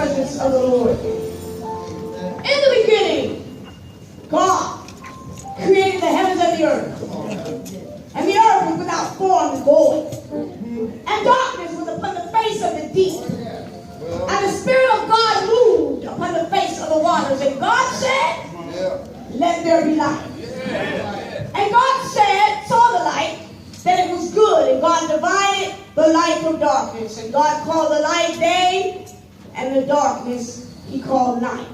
presence of the Lord. In the beginning, God created the heavens and the earth. And the earth was without form and void. And darkness was upon the face of the deep. And the Spirit of God moved upon the face of the waters. And God said, let there be light. And God saw the light, that it was good. And God divided the light from darkness. And God called the light day, and the darkness he called night.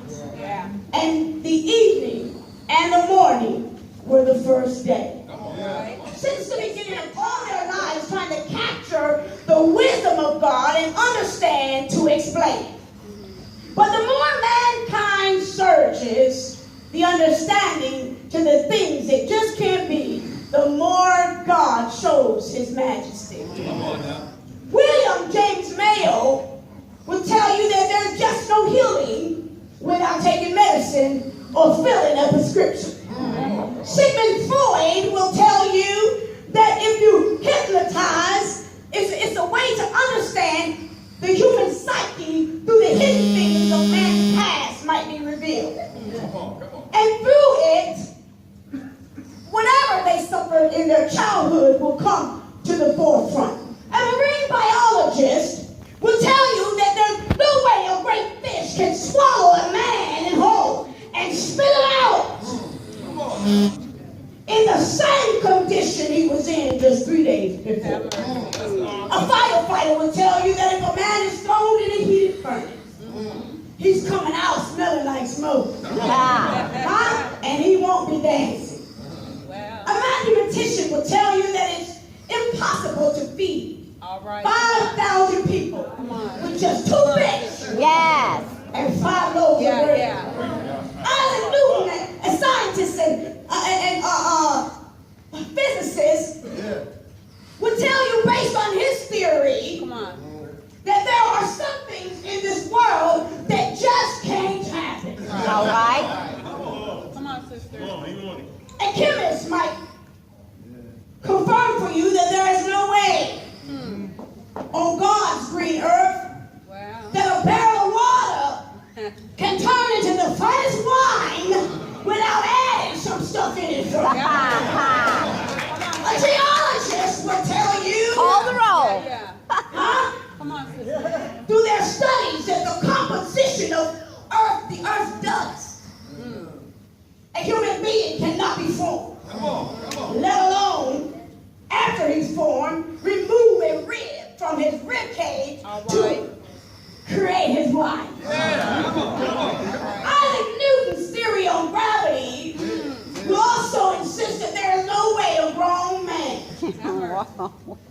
And the evening and the morning were the first day. Since the beginning of all their lives, trying to capture the wisdom of God and understand to explain it. But the more mankind searches the understanding to the things it just can't be, the more God shows his majesty. William James Mayo will tell you that there's just no healing without taking medicine or filling a prescription. Sigmund Freud will tell you that if you hypnotize, it's a way to understand the human psyche through the hidden things of man's past might be revealed. And through it, whatever they suffered in their childhood will come to the forefront. A marine biologist will tell you that there's no way a great fish can swallow a man in whole and spit him out in the same condition he was in just 3 days before. A firefighter will tell you that if a man is thrown in a heated furnace, he's coming out smelling like smoke. And he won't be dancing. A mathematician will tell you that it's impossible to feed 5,000 people with just 2 fish and 5 loaves of bread. Isaac Newton, a scientist and physicist, would tell you based on his theory that there are some things in this world that just can't happen. All right. Come on, sister. A chemist might confirm for you that there is no way on God's green earth that a barrel of water can turn into the finest wine without adding some stuff in it. A geologist will tell you Call the roll. Come on, sister. through their studies that the composition of the earth's dust, a human being cannot be formed. Let alone, after he's formed, remove a rib from his rib cage to create his wife. Isaac Newton's theory on gravity will also insist that there is no way a grown man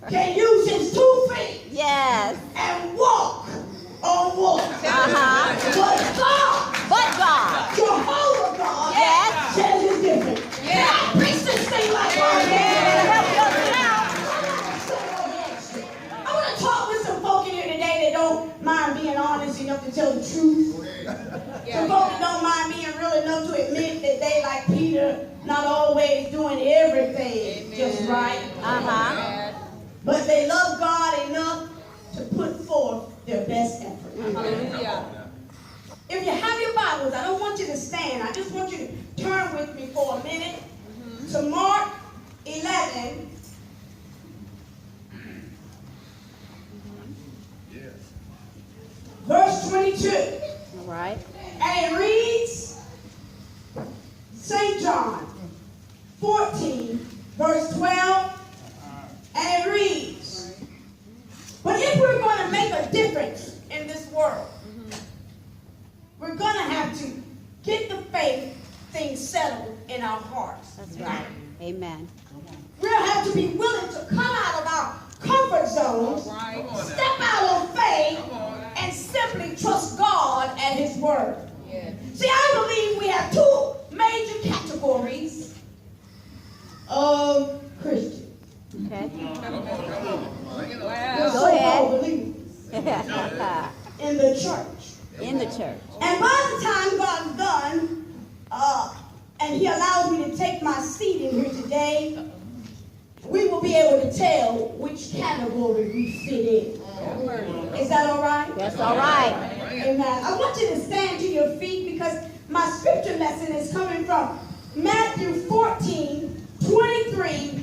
can use his 2 feet and walk on water. But God, Jehovah God, says it's different. I preach this thing like I want to talk with some folk in here today that don't mind being honest enough to tell the truth. Some folk that don't mind being real enough to admit that they, like Peter, not always doing everything just right. But they love God enough to put forth their best effort. If you have your Bibles, I don't want you to stand. I just want you to turn with me for a minute to Mark 11. Verse 22. All right. And it reads, St. John 14, verse 12. And it reads, but if we're going to make a difference in this world, we're going to have to get the faith things settled in our hearts. That's right. Amen. We'll have to be willing to come out of our comfort zones, step out on faith, and simply trust God and his word. See, I believe we have 2 major categories of Christians. Okay. The so-called believers in the church. In the church. And by the time God's done, and he allows me to take my seat in here today, we will be able to tell which category we fit in. Is that all right? That's all right. Amen. I want you to stand to your feet because my scripture lesson is coming from Matthew 14:23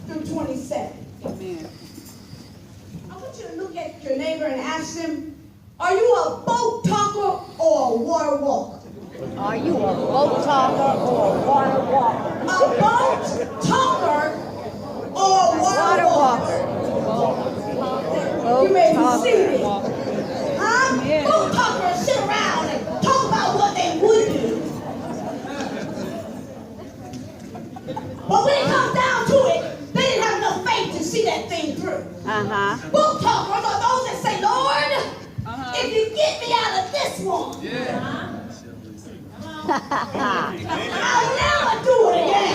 through 27. Amen. I want you to look at your neighbor and ask them, are you a boat talker or a water walker? Are you a boat talker or a water walker? A boat talker or a water walker? You may be seated. Huh? Yeah. Boat talkers sit around and talk about what they would do. But when it comes down to it, they didn't have enough faith to see that thing through. Uh-huh. Boat talkers are those that say, Lord, if you get me out of this one, I'll never do it again.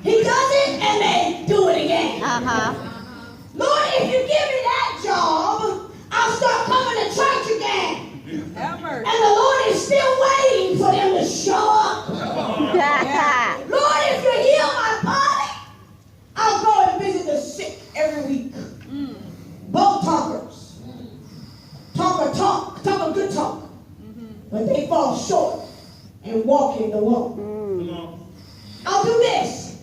He does it and they do it again. Uh-huh. Lord, if you give me that job, I'll start coming to church again. Have mercy. And the Lord is still waiting for them to show up. Lord, if you heal my body, I'll go and visit the sick every week. Both talkers. Talk a good talk. But they fall short and walk in the walk. I'll do this.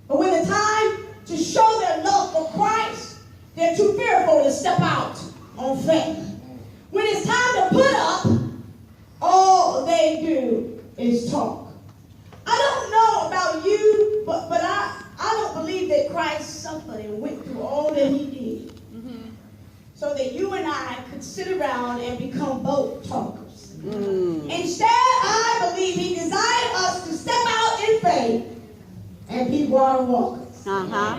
But when the time to show their love for Christ, they're too fearful to step out on faith. When it's time to put up, all they do is talk. I don't know about you, but I don't believe that Christ suffered and went through all that he did so that you and I could sit around and become boat talkers. Instead, I believe he desired us to step out in faith and be water walkers. Uh-huh.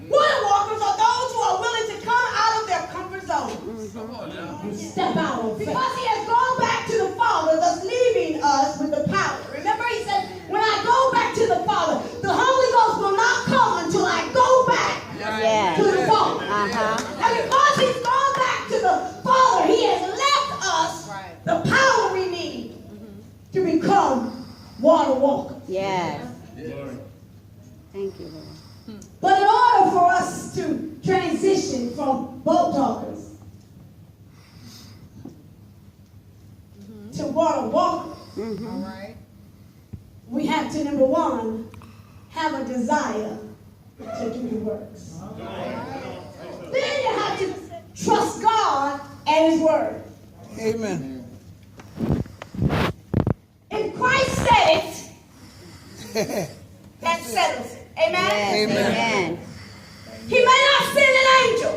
Water walkers are those who are willing to come out of their comfort zone and step out on faith. Because he has gone back to the Father, thus leaving us with the power. Remember, he said, when I go back to the Father, the Holy Ghost will not come until I go back Yes. to the Father. Uh-huh. And because he's gone back to the Father, he has left us the power we need to become water walkers. Yes. Thank you, Lord. But in order for us to transition from boat talkers to water walkers, All right. we have to, number one, have a desire to do the works. Then you have to trust God and his word. Amen. If Christ said it, that settles it. Amen? Yes. Amen. He may not send an angel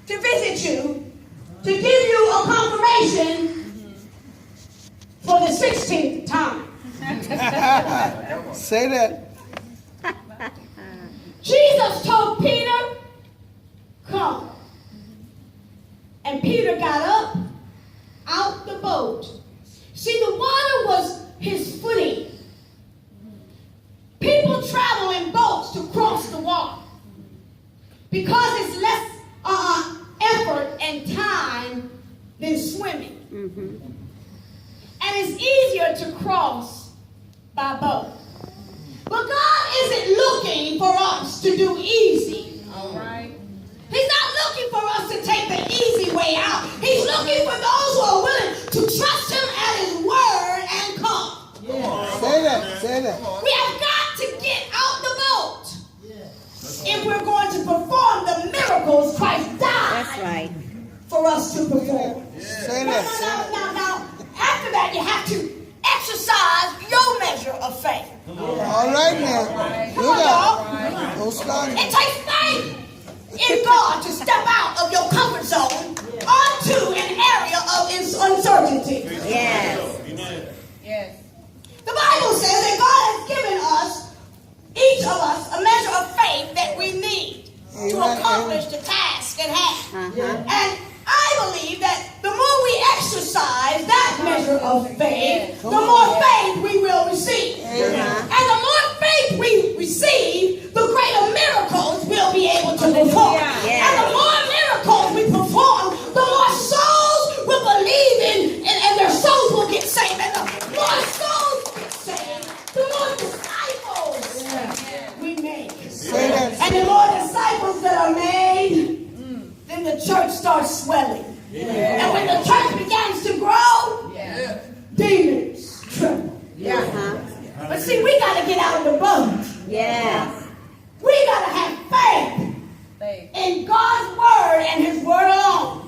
to visit you, to give you a confirmation for the 16th time. Say that. Jesus told Peter, come. And Peter got up out the boat. See, the water was his footing. People travel in boats to cross the water because it's less effort and time than swimming. And it's easier to cross by boat. But God isn't looking for us to do easy. All right. He's not looking for us to take the easy way out. He's looking for those who are willing to trust him at his word and come. Say that. Say that. We have got to get out the boat if we're going to perform the miracles Christ died That's right. for us to perform. Say Now, that. now, after that, you have to exercise your measure of faith. All right now. Come Look on, y'all. out. Don't start. It takes faith in God to step out of your comfort zone onto an area of uncertainty. Yes. Yes. The Bible says that God has given us, each of us, a measure of faith that we need to accomplish the task at hand. And I believe that the more we exercise that measure of faith, the more faith we will receive. And the more faith we receive, the greater miracles we'll be able to perform. And the more miracles we perform, the more souls will believe in and their souls will get saved. And the more souls get saved, the more disciples we make. Say that. And the more disciples starts swelling. And when the church begins to grow, demons tremble. But see, we got to get out of the boat. Yes. We got to have faith in God's word and his word alone.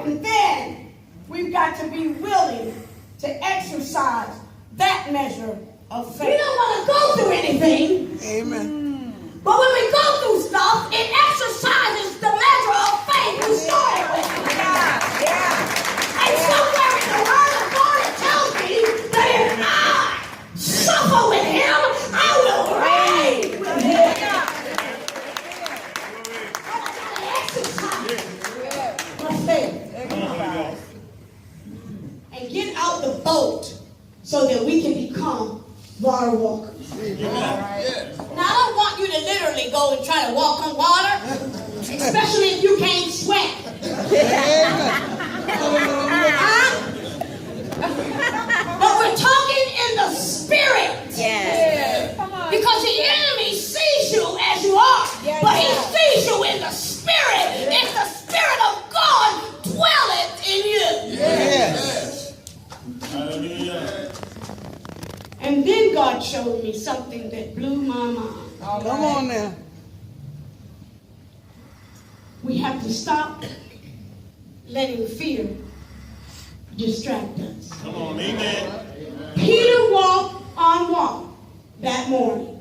And then we've got to be willing to exercise that measure of faith. We don't want to go through anything. Amen. But when we go through stuff, it exercises the measure of faith we started with. And somewhere in the word of God it tells me that if I suffer with him, I will reign with him. But I gotta exercise my faith. And get out the boat so that we can become water walkers. Now, I don't want you to literally go and try to walk on water, especially if you can't swim. But we're talking in the spirit. Yes. Because the enemy sees you as you are, but he sees you in the spirit. If the spirit of God dwelleth in you. Yes. Hallelujah. And then God showed me something that blew my mind. Come on now. We have to stop letting fear distract us. Come on, amen. Peter walked on water that morning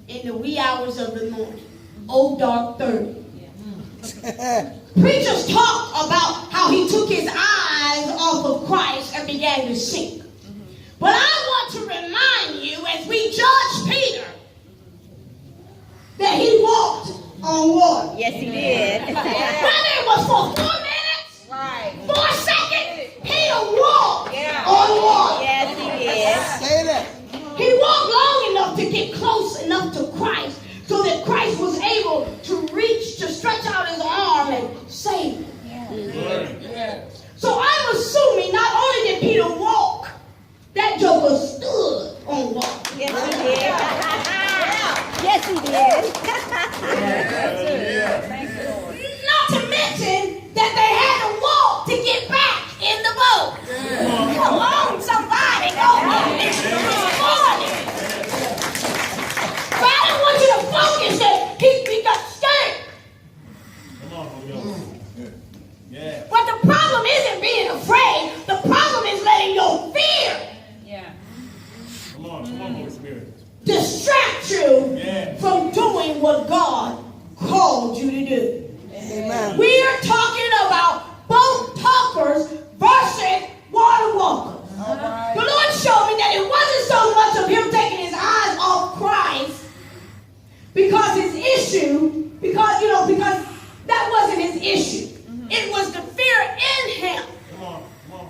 in the wee hours of the morning. Old dark 30. Preachers talk about how he took his eyes off of Christ and began to sink. But I want to remind you, as we judge Peter, that he walked on water. Yes, he did. Whether it was for 4 minutes, 4 seconds, Peter walked on water. Yes, he did. Say that. He walked long enough to get close enough to Christ so that Christ was able to reach, to stretch out his arm and save him. So I'm assuming not only did Peter walk, that joker stood on water. Yes, he did. Yes, he did. Not to mention that they had to walk to get back in the boat. Come on, somebody, go on this morning. But I don't want you to focus that he got scared. Come on, Holy Ghost. Yeah. But the problem isn't being afraid. The problem is letting your fear Come on, Holy Spirit. distract you Yeah. from doing what God called you to do. Amen. We are talking about boat talkers versus water walkers. The Lord showed me that it wasn't so much of him taking his eyes off Christ because his issue, because that wasn't his issue. It was the fear in him Come on.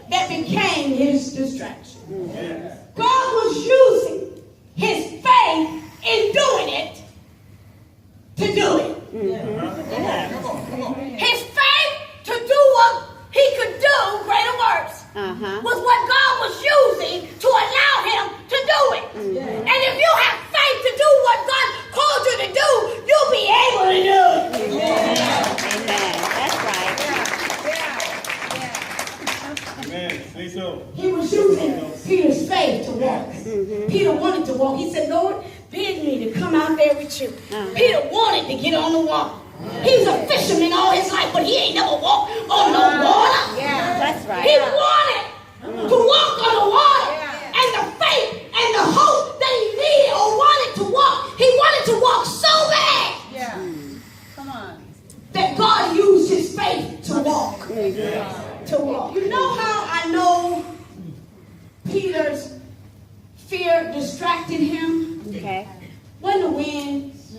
that became his distraction. Yeah. God was using his faith in doing it to do it. His faith to do what he could do, greater works, was what God was using to allow him to do it. And if you have faith to do what God called you to do, you'll be able to do it. Amen. That's right. Amen. Say so. He was using Peter's faith to walk. Peter wanted to walk. He said, Lord, bid me to come out there with you. Peter wanted to get on the water. He was a fisherman all his life, but he ain't never walked on no water. That's right. He wanted to walk on the water. And the faith and the hope that he needed or wanted to walk, he wanted to walk so bad that God used his faith to walk. To walk. You know how I know Peter's fear distracted him? Okay. When the winds.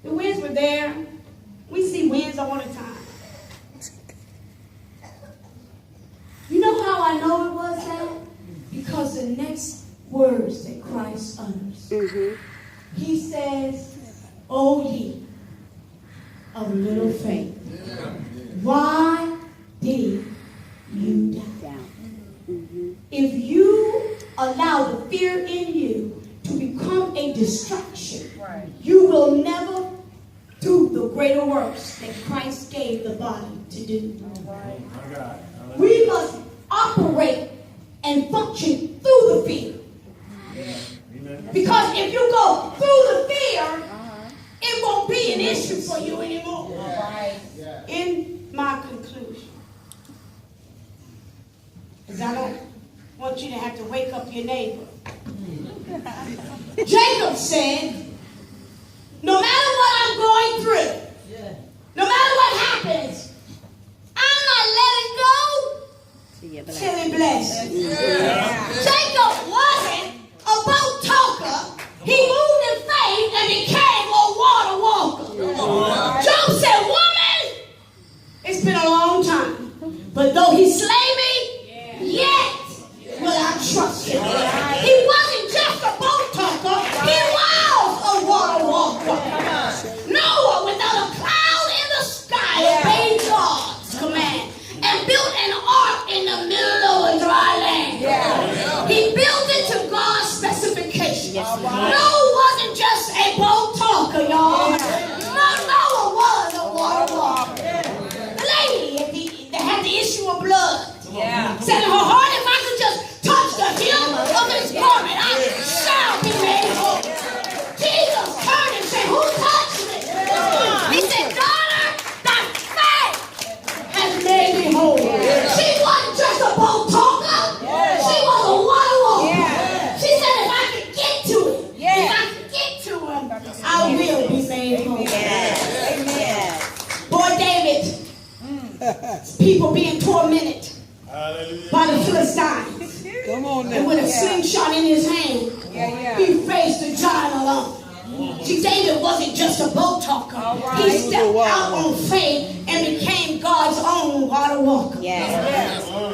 The winds were there. We see winds all the time. You know how I know it was that? Because the next words that Christ utters. He says, O ye of little faith, why did you doubt? If you allow the fear in you to become a distraction, you will never do the the greater works that Christ gave the body to do. My God. We must operate and function through the fear. Amen. Because if you go through the fear, it won't be an issue for you anymore. In my conclusion, because I don't want you to have to wake up your neighbor. Jacob said, no matter what I'm going through, no matter what happens, I'm not letting go till he blesses. Jacob wasn't a boat talker. He moved in faith and became a water walker. Job said, woman, it's been a long time, but though he slay me, yet will I trust him. He wasn't just a boat talker, he was a water walker. Noah, without a cloud in the sky, obeyed God's command and built an ark in the middle of a dry land. He built it to God's specifications. Noah wasn't just a boat talker, y'all. Noah was a water walker. The lady that had the issue of blood said in her heart, if I could just touch the hem of his garment, I shall be made whole. Jesus turned and said, who touched me? He said, daughter, thy faith has made me whole. She wasn't just a boat talker. She was a water walker. She said, if I could get to him, if I could get to him, I will be made whole. Boy, David, people being tormented by the Philistines. Come on And now. with a slingshot in his hand, he faced the giant alone. See, David wasn't just a boat talker. He stepped out on faith and became God's own water walker.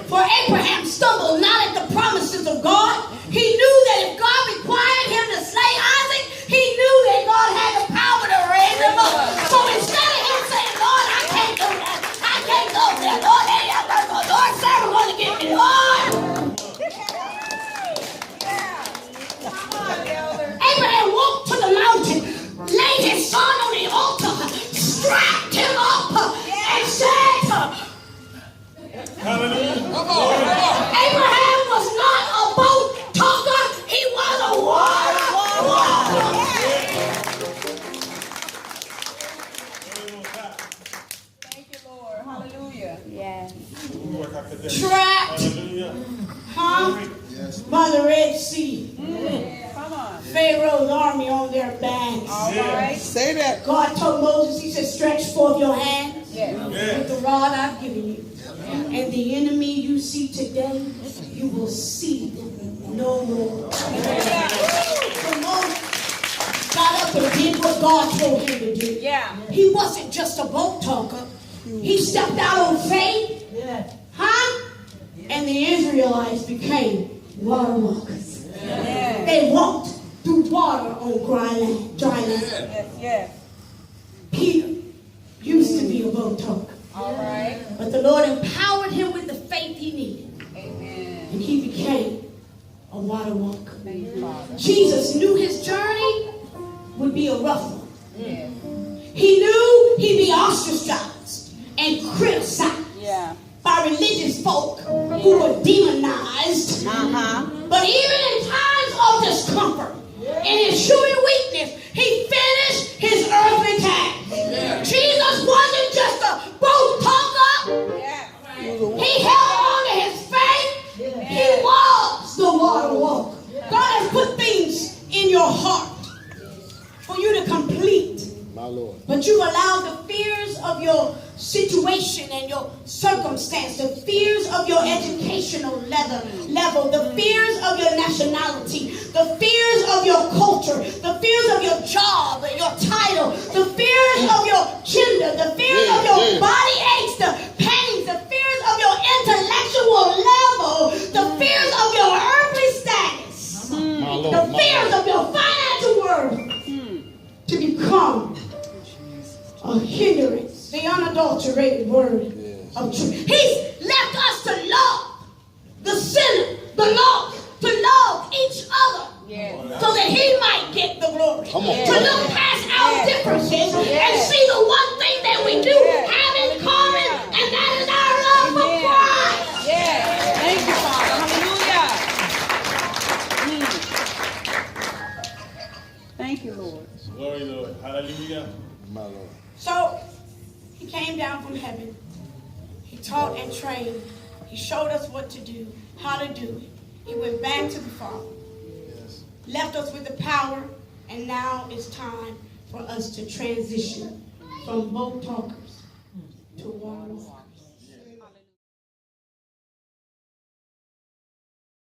For Abraham stumbled not at the promises of God. He knew that if God required him to slay Isaac, he knew that God had the power to raise him up. So instead of him saying, Lord, I can't do that. I can't go there. Lord, Lord, Sarah going to get me. Lord. Abraham walked to the mountain, laid his son on the altar, strapped him up, and said, Abraham was not a boat talker, he was a water walker. Thank you, Lord. Hallelujah. Trapped, by the Red Sea. Come on. Pharaoh's army on their backs. All right. Say that. God told Moses, he said, stretch forth your hands Yes. with the rod I've given you. And the enemy you see today, you will see them no more. So Moses got up and did what God told him to do. Yeah. He wasn't just a boat talker. He stepped out on faith. Huh? And the Israelites became water walkers. They walked through water on dry land. Yes. Peter used to be a boat talker. All right. But the Lord empowered him with the faith he needed. Amen. And he became a water walker. Thank you, Father. Jesus knew his journey would be a rough one. Yes. He knew he'd be ostracized and criticized by religious folk who were demonized. But even in times of discomfort, in his human weakness, he finished his earthly task. Jesus wasn't just a boat talker. He held on to his faith. He was the water walker. God has put things in your heart for you to complete. My Lord. But you allow the fears of your situation and your circumstance, the fears of your educational level, the fears of your nationality, the fears of your culture, the fears of your job, your title, the fears of your gender, the fears of your body aches, the pains, the fears of your intellectual level, the fears of your earthly status, the fears of your financial worth to become a hindrance, the unadulterated word of truth. He's left us to love the sinner, the lost, to love each other so that he might get the glory. To look past our differences and see the one Thank you, Lord. Glory, Lord. Hallelujah. My Lord. So he came down from heaven. He taught and trained. He showed us what to do, how to do it. He went back to the Father, left us with the power, and now it's time for us to transition from boat talkers to walkers.